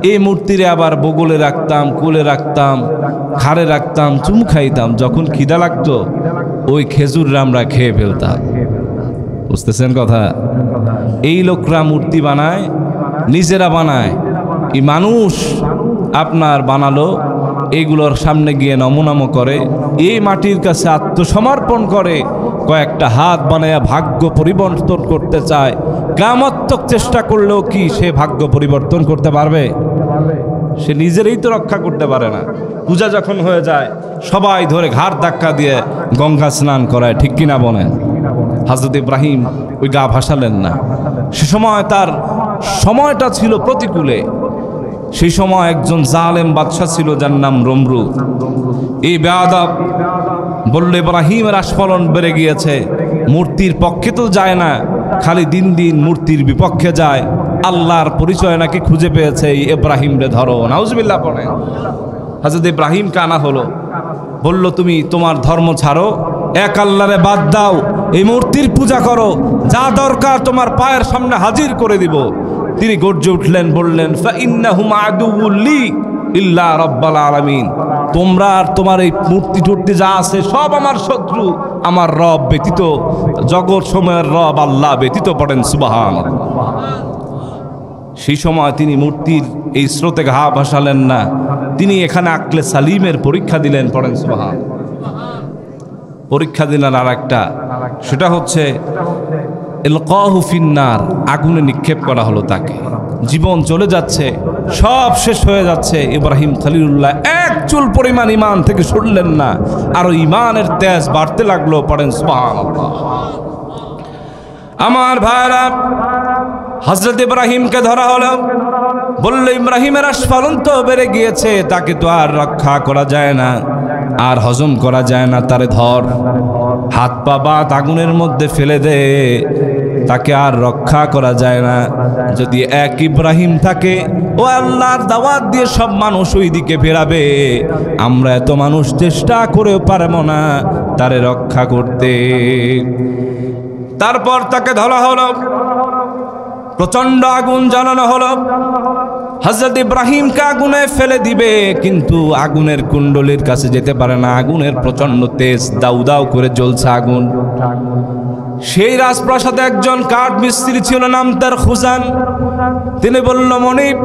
Speaker 1: এই মূর্তিরে আবার বগলে রাখতাম, কোলে রাখতাম, ঘাড়ে রাখতাম, চুমু খাইতাম। যখন খিদা লাগতো ওই খেজুররা আমরা খেয়ে ফেলতাম। বুঝতেছেন কথা? এই লোকরা মূর্তি বানায়, নিজেরা বানায়। এই মানুষ আপনার বানালো, এইগুলোর সামনে গিয়ে নমনামো করে, এই মাটির কাছে আত্মসমর্পণ করে, কয়েকটা হাত বানায়া ভাগ্য পরিবর্তন করতে চায়। কামাত্মক চেষ্টা করলেও কি সে ভাগ্য পরিবর্তন করতে পারবে? সে নিজেরই তো রক্ষা করতে পারে না। পূজা যখন হয়ে যায় সবাই ধরে ঘাড় ধাক্কা দিয়ে গঙ্গা স্নান করায়, ঠিক কিনা বলেন? হযরত ইব্রাহিম ওই গা ভাসালেন না। সে সময় তার সময়টা ছিল প্রতিকূলে। সেই সময় একজন জালেম বাদশা ছিল, যার নাম নমরুদ। এই বেয়াদব বলল, ইব্রাহিমের আস্ফলন বেড়ে গিয়েছে, মূর্তির পক্ষে তো যায় না, খালি দিন দিন মূর্তির বিপক্ষে যায়। আল্লাহর পরিচয় নাকি খুঁজে পেয়েছে, এই ইব্রাহিম রে ধরো। নাউজুবিল্লাহ পড়েন। হযরত ইব্রাহিমকে আনা হলো, বলল তুমি তোমার ধর্ম ছাড়ো, এক আল্লাহরে বাদ দাও, এই মূর্তির পূজা করো, যা দরকার তোমার পায়ের সামনে হাজির করে দিব। তিনি গর্জে উঠলেন, বললেন ফাইন্নাহুম আদুউল লি ইল্লা রাব্বাল আলামিন, তোমরা আর তোমার এই মূর্তি টূর্তি যা আছে সব আমার শত্রু, আমার রব ব্যতীত, জগৎ সময়ের রব আল্লাহ ব্যতীত। পড়েন সুবহানাল্লাহ। সেই সময় তিনি মূর্তির এই স্রোতে ঘা ভাসালেন না, তিনি এখানে আকলে সালিমের পরীক্ষা দিলেন। পড়েন সুবহানাল্লাহ। পরীক্ষা দিলেন আর একটা, সেটা হচ্ছে ইলকাহু ফিন্নার, আগুনে নিক্ষেপ করা হলো তাকে। জীবন চলে যাচ্ছে, সব শেষ হয়ে যাচ্ছে, ইব্রাহিম খলিলুল্লাহ এক চুল পরিমাণ ইমান থেকে সরলেন না, আর ইমানের তেজ বাড়তে লাগলো। পড়েন সুবহানাল্লাহ। আমার ভাইরা, হযরত ইব্রাহিমকে ধরা হলো, বলল ইব্রাহিমের আস্ফলন তো বেড়ে গিয়েছে, তাকে তো আর রক্ষা করা যায় না, আর হজম করা যায় না, তারে ধর, হাত পা বাত আগুনের মধ্যে ফেলে দে, তাকে আর রক্ষা করা যায় না। যদি এক ইব্রাহিম থাকে, ও আল্লাহর দাওয়াত দিয়ে সব মানুষ ওই দিকে ফেরাবে, আমরা এত মানুষ চেষ্টা করেও পারবো না তারে রক্ষা করতে। তারপর তাকে ধরা হলো, প্রচন্ড আগুন জ্বালানো হলো। হযরত ইব্রাহিমকে আগুনে ফেলে দিবে, কিন্তু আগুনের কুণ্ডলীর কাছে যেতে পারে না, আগুনের প্রচন্ড তেজ, দাউ দাউ করে জ্বলছে আগুন। সেই রাজপ্রাসাদে একজন কাঠ মিস্ত্রি ছিল, নাম তার খুজান। তিনি বলল, মনিব,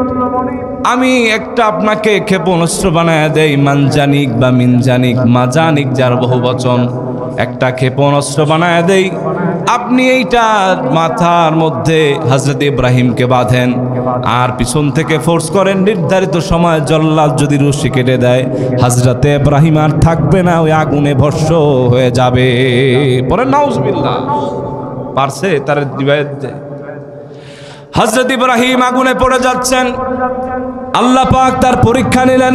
Speaker 1: আমি একটা আপনাকে ক্ষেপণাস্ত্র বানায় দেই, মানজানিক বা মিনজানিক, মাজানিক যার বহু বচন, একটা ক্ষেপণাস্ত্র বানায় দেই, আপনি এইটার মাথার মধ্যে হযরত ইব্রাহিমকে বাঁধেন, আর পিছন থেকে ফোর্স করেন, নির্ধারিত সময় জল্লাদ যদি রশি কেটে দেয়, হযরত ইব্রাহিম আর থাকবে না, ওই আগুনে ভস্ম হয়ে যাবে। পরে নাউজুবিল্লাহ, পারছে তার দিবায়ত। হযরত ইব্রাহিম আগুনে পড়ে যাচ্ছেন, আল্লাহ পাক তার পরীক্ষা নিলেন।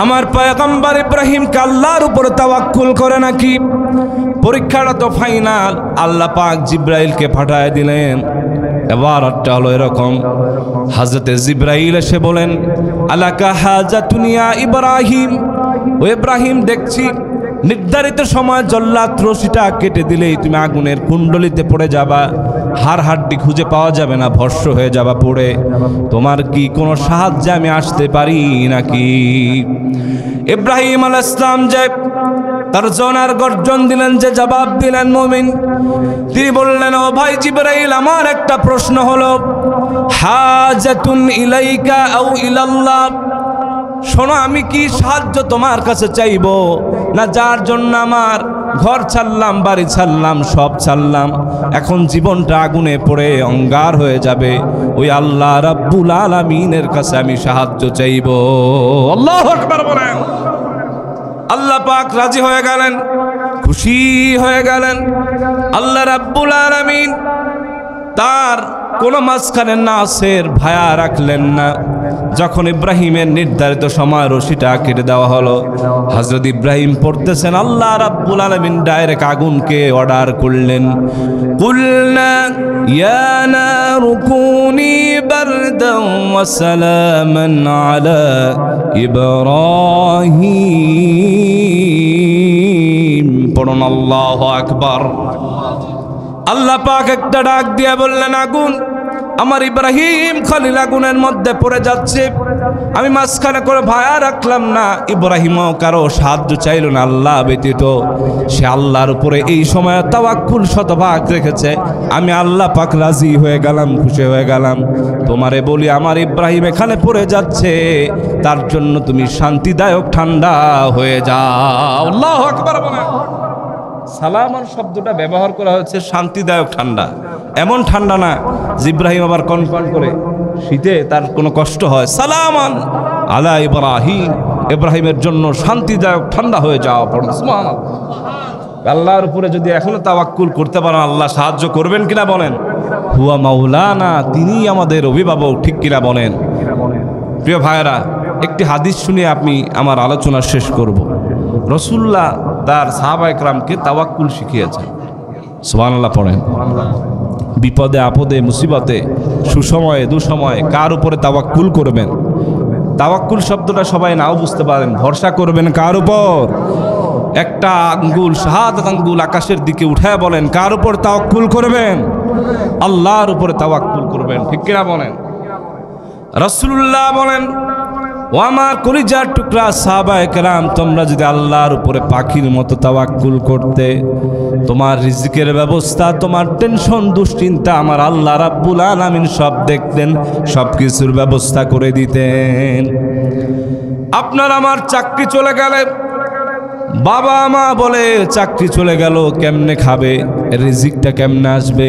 Speaker 1: আমার পয়গম্বর ইব্রাহিম আল্লাহর উপরে তাওয়াক্কুল করে নাকি? পরীক্ষাটা তো ফাইনাল। আল্লাহ পাক জিব্রাইলকে পাঠায় দিলেন। এবার একটা হলো এরকম, হযরতে জিব্রাইল এসে বলেন, আলাকা হাজাতুন ইয়া ইব্রাহিম, ও ইব্রাহিম, দেখছি নির্ধারিত সময় জল্লাদ রশিটা কেটে দিলেই তুমি আগুনের কুণ্ডলিতে পড়ে যাবা, হাড় হাড্ডি খুঁজে পাওয়া যাবে না, ভস্ম হয়ে যাবা পড়ে। তোমার কি কোনো সাহায্যে আমি আসতে পারি নাকি? ইব্রাহিম আলাইহিস সালাম যে তার জনার গর্জন দিলেন, যে জবাব দিলেন মুমিন, তিনি বললেন, ও ভাই জিবরাইল, আমার একটা প্রশ্ন হলো, হাজাতুন ইলাইকা আও ইলাল্লাহ, শোনো, আমি কি সাহায্য তোমার কাছে চাইবো, না যার জন্য আমার ঘর ছাড়লাম, বাড়ি ছাড়লাম, সব ছাড়লাম, এখন জীবনটা আগুনে পড়ে অঙ্গার হয়ে যাবে, ওই আল্লাহ রাব্বুল আলামিনের কাছে আমি সাহায্য চাইবো? আল্লাহু আকবার বলেন। আল্লাহ পাক রাজি হয়ে গেলেন, খুশি হয়ে গেলেন। আল্লাহ রাব্বুল আলামিন তার কোনো মাঝখানে নাসের ভায়া রাখলেন না। যখন ইব্রাহিমের নির্ধারিত সময় রশিটা কেটে দেওয়া হলো, হযরত ইব্রাহিম পড়তেছেন, আল্লাহ রাব্বুল আলামিন ডাইরেক্ট আগুনকে অর্ডার করলেন, কুলনা ইয়া নারু কুনি বারদান ওয়া সালামান আলা ইব্রাহিম। পড়ুন আল্লাহু আকবার। আল্লাহ পাক একটা ডাক দিয়ে বললেন, আগুন আমার ইব্রাহিম খলিল আগুনের মধ্যে পড়ে যাচ্ছে, আমি মাঝখানে করে ভায়া রাখলাম না। ইব্রাহিমও কারো সাহায্য চাইল না আল্লাহ ব্যতীত। সে আল্লাহর উপরে এই সময় তাওয়াক্কুল শতভাগ রেখেছে। আমি আল্লাহ পাক রাজি হয়ে গেলাম, খুশি হয়ে গেলাম। তোমারে বলি, আমার ইব্রাহিম এখানে পড়ে যাচ্ছে, তার জন্য তুমি শান্তিদায়ক ঠান্ডা হয়ে যাও। আল্লাহু আকবার বলেন। সালামান শব্দটা ব্যবহার করা হয়েছে শান্তিদায়ক ঠান্ডা, এমন ঠান্ডা না যে ইব্রাহিম আবার কনকন করে শীতে তার কোনো কষ্ট হয়। সালামান আলা ইব্রাহিম, ইব্রাহিমের জন্য শান্তিদায়ক ঠান্ডা হয়ে যাও। পড়ুন সুবহানাল্লাহ। আল্লাহর উপরে যদি এখনো তাওয়াক্কুল করতে পারেন, আল্লাহ সাহায্য করবেন কিনা বলেন? হুয়া মাওলানা, তিনিই আমাদের অভিভাবক, ঠিক কিনা বলেন? প্রিয় ভাইয়েরা, একটি হাদিস শুনে আপনি আমার আলোচনা শেষ করব। রাসূলুল্লাহ তার সাহাবা একরামকে তাওয়াক্কুল শিখিয়েছেন। সুবহানাল্লাহ পড়েন। বিপদে আপদে মুসিবতে সুসময়ে দুসময়ে কার উপরে তাওয়াক্কুল করবেন? তাওয়াক্কুল শব্দটা সবাই নাও বুঝতে পারেন। ভরসা করবেন কার উপর? একটা আঙ্গুল, শাহাদাত আঙ্গুল আকাশের দিকে উঠায় বলেন, কার উপর তাওয়াক্কুল করবেন? আল্লাহর উপরে তাওয়াক্কুল করবেন, ঠিক কিনা বলেন? রাসূলুল্লাহ বলেন, ও আমার কলিজার টুকরা সাহাবায়ে কেরাম, তোমরা যদি আল্লাহর উপরে পাখির মতো তাওয়াক্কুল করতে, তোমার রিজিকের ব্যবস্থা, তোমার টেনশন দুশ্চিন্তা আমার আল্লাহ রাব্বুল আলামিন সব দেখতেন, সব কিছুর ব্যবস্থা করে দিতেন। আপনার আমার চাকরি চলে গেলে, বাবা মা বলে চাকরি চলে গেল, কেমনে খাবে? রিজিকটা কেমনে আসবে?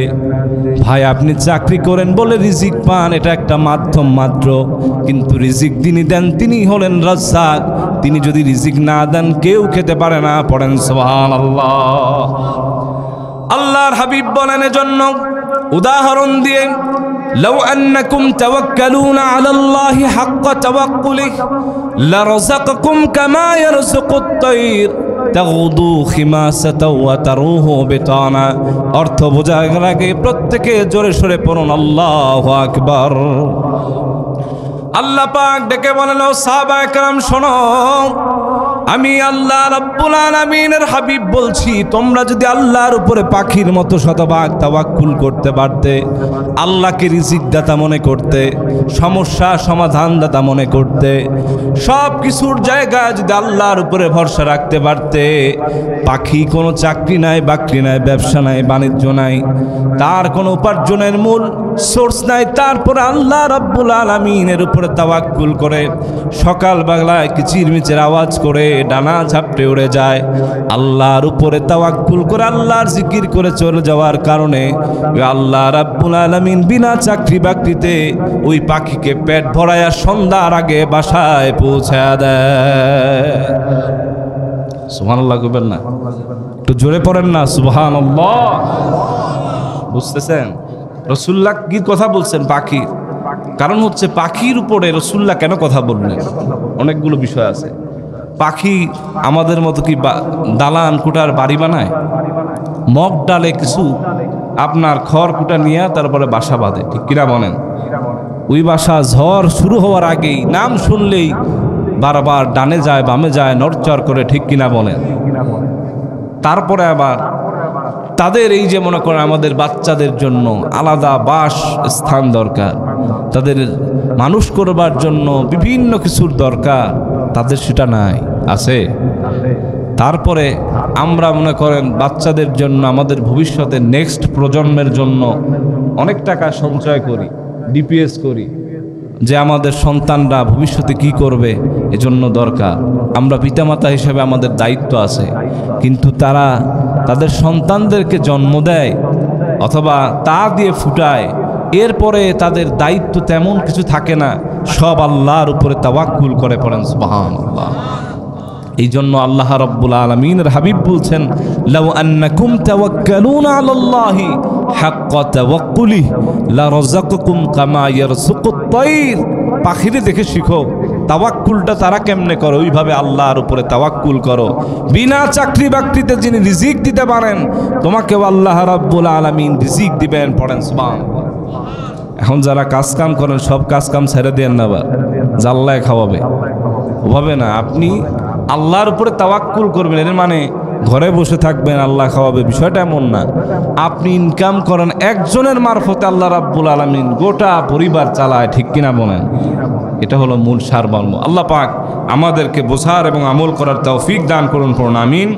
Speaker 1: ভাই, আপনি চাকরি করেন বলে রিজিক পান, এটা একটা মাধ্যম মাত্র, কিন্তু রিজিক তিনি দেন, তিনি হলেন রাজ্জাক। তিনি যদি রিজিক না দেন কেউ খেতে পারে না। পড়েন সুবহানাল্লাহ। আল্লাহর হাবিব বলেন এজন্য উদাহরণ দিয়ে, লাউ আন্নাকুম তাওয়াক্কালুনা আলাল্লাহি হাক্কা তাওয়াক্কুলিহি লারাযাকাকুম কামা ইয়ারযুকুত তায়র তাগুদু খিমাসাতাও ওয়া তারুহু বিতানা। অর্থ বোঝার আগে প্রত্যেকে জোরে সোরে পড়ুন আল্লাহু আকবার। আল্লাহ পাক ডেকে বলেন, ও সাহাবায়ে কেরাম শোনো, আমি আল্লাহ রাব্বুল আলামিনের হাবিব বলছি, তোমরা যদি আল্লাহর উপরে পাখির মতো শতভাগ তাওয়াক্কুল করতে পারতে, আল্লাহকে রিজিক দাতা মনে করতে, সমস্যা সমাধান দাতা মনে করতে, সব কিছুর জায়গায় যদি আল্লাহর উপরে ভরসা রাখতে পারতে, পাখি কোনো চাকরি নাই, বাকরি নাই, ব্যবসা নাই, বাণিজ্য নাই, তার কোনো উপার্জনের মূল সোর্স নাই, তারপরে আল্লাহ রাব্বুল আলামিনের উপরে তাওয়াক্কুল করে সকাল বেলায় কিচিরমিচির আওয়াজ করে ডানা ঝাপটে উড়ে যায়। আল্লাহর উপরে তাওয়াক্কুল করে আল্লাহর জিকির করে চলে যাওয়ার কারণে আল্লাহ রাব্বুল আলামিন বিনা চাকরি বাকরিতে ওই পাখিকে পেট ভরায়া সন্ধ্যার আগে বাসায় পৌঁছায় দেয়। সুবহানাল্লাহ কইবেন না? একটু জোরে পড়েন না সুবহানাল্লাহ। বুঝতেছেন রাসূলুল্লাহ কি কথা বলছেন? পাখি, কারণ হচ্ছে পাখির উপরে রাসূলুল্লাহ কেন কথা বললেন? অনেকগুলো বিষয় আছে। পাখি আমাদের মতো কি দালান কুটার বাড়ি বানায়? মগ ডালে কিছু আপনার খড় কুটা নিয়ে তারপরে বাসা বাঁধে, ঠিক কিনা বলেন? ওই বাসা ঝড় শুরু হওয়ার আগেই নাম শুনলেই বারবার ডানে যায় বামে যায়, নড়চড় করে, ঠিক কিনা বলেন? তারপরে আবার তাদের এই যে মনে করেন আমাদের বাচ্চাদের জন্য আলাদা বাস স্থান দরকার, তাদের মানুষ করবার জন্য বিভিন্ন কিছুর দরকার, তাদের সেটা নাই, আছে। তারপরে আমরা মনে করেন বাচ্চাদের জন্য, আমাদের ভবিষ্যতে নেক্সট প্রজন্মের জন্য অনেক টাকা সঞ্চয় করি, ডিপিএস করি, যে আমাদের সন্তানরা ভবিষ্যতে কি করবে এজন্য দরকার। আমরা পিতামাতা হিসেবে আমাদের দায়িত্ব আছে, কিন্তু তারা তাদের সন্তানদেরকে জন্ম দেয় অথবা তা দিয়ে ফুটায়, এরপরে তাদের দায়িত্ব তেমন কিছু থাকে না, সব আল্লাহর উপরে তাওয়াক্কুল করে। পড়েন সুবহানাল্লাহ। এই জন্য আল্লাহ রাব্বুল আলামিনের হাবিব বলছেন, লাউ আন্নাকুম তাওয়াক্কালুনা আলাল্লাহি হাক্কা তাওয়াক্কুলিহি লারাযাকাকুম কামা ইয়ারযুকুত তায়র। পাখিরে দেখে শিখো তাওয়াক্কুলটা তারা কেমনে করে, ওইভাবে আল্লাহর উপরে তাওয়াক্কুল করো। বিনা চাকরি বাকরিতে যিনি রিজিক দিতে পারেন, তোমাকেও আল্লাহ রাব্বুল আলামিন রিজিক দিবেন। পড়েন সুবহানাল্লাহ। এখন যারা কাজ কাম করেন সব কাজ কাম ছেড়ে দেন না, আবার জাল্লায় খাওয়াবে, ওভাবে না। আপনি আল্লাহর উপরে তাওয়াক্কুল করবেন, এর মানে ঘরে বসে থাকবেন আল্লাহ খাওয়াবে, বিষয়টা এমন না। আপনি ইনকাম করেন, একজনের মারফতে আল্লাহ রাব্বুল আলামিন গোটা পরিবার চালায়, ঠিক কিনা বলেন? এটা হলো মূল সারমর্ম। আল্লাহ পাক আমাদেরকে বোঝার এবং আমল করার তৌফিক দান করুন, পড়ুন আমিন।